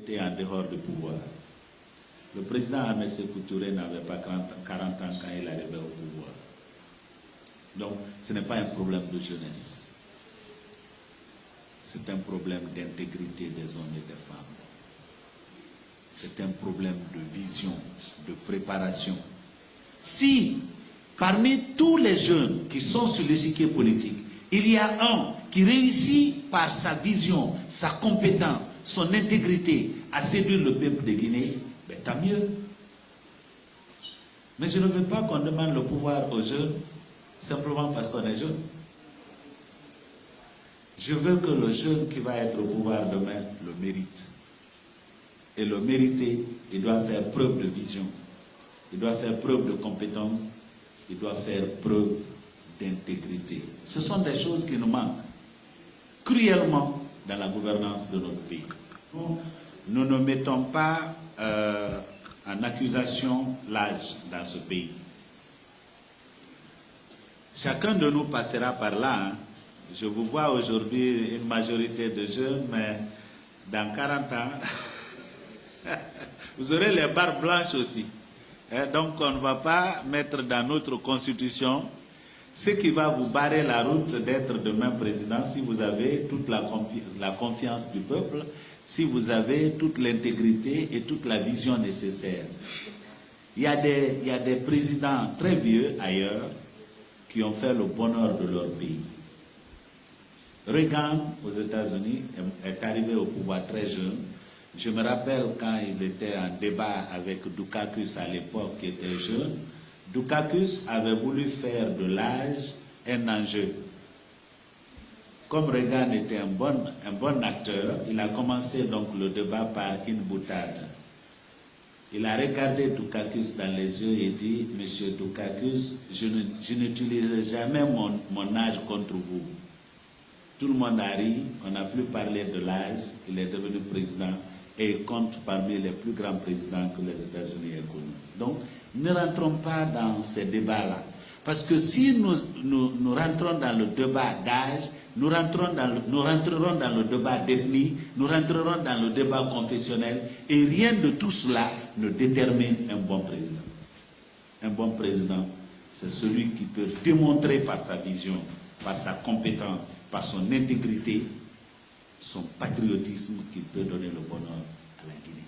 était en dehors du pouvoir. Le président Ahmed Sékou Touré n'avait pas 40 ans quand il arrivait au pouvoir. Donc, ce n'est pas un problème de jeunesse. C'est un problème d'intégrité des hommes et des femmes. C'est un problème de vision, de préparation. Si, parmi tous les jeunes qui sont sur l'échiquier politique, il y a un qui réussit par sa vision, sa compétence, son intégrité à séduire le peuple de Guinée, ben, tant mieux. Mais je ne veux pas qu'on demande le pouvoir aux jeunes simplement parce qu'on est jeune. Je veux que le jeune qui va être au pouvoir demain le mérite. Et le mériter, il doit faire preuve de vision, il doit faire preuve de compétence, il doit faire preuve d'intégrité. Ce sont des choses qui nous manquent cruellement dans la gouvernance de notre pays. Nous ne mettons pas en accusation l'âge dans ce pays. Chacun de nous passera par là. Hein. Je vous vois aujourd'hui une majorité de jeunes, mais dans 40 ans, vous aurez les barbes blanches aussi. Donc on ne va pas mettre dans notre constitution ce qui va vous barrer la route d'être demain président si vous avez toute la confiance du peuple, si vous avez toute l'intégrité et toute la vision nécessaire. Il y a des présidents très vieux ailleurs qui ont fait le bonheur de leur pays. Reagan, aux États-Unis, est arrivé au pouvoir très jeune. Je me rappelle quand il était en débat avec Dukakis à l'époque, qui était jeune. Dukakis avait voulu faire de l'âge un enjeu. Comme Reagan était un bon acteur, il a commencé donc le débat par une boutade. Il a regardé Dukakis dans les yeux et dit, « Monsieur Dukakis, je n'utilise jamais mon âge contre vous. » Tout le monde a ri, on n'a plus parlé de l'âge, il est devenu président et il compte parmi les plus grands présidents que les États-Unis aient connus. Donc, ne rentrons pas dans ces débats-là. Parce que si nous rentrons dans le débat d'âge, nous rentrerons dans le débat d'ethnie, nous rentrerons dans le débat confessionnel, et rien de tout cela ne détermine un bon président. Un bon président, c'est celui qui peut démontrer par sa vision, par sa compétence, par son intégrité, son patriotisme, qu'il peut donner le bonheur à la Guinée.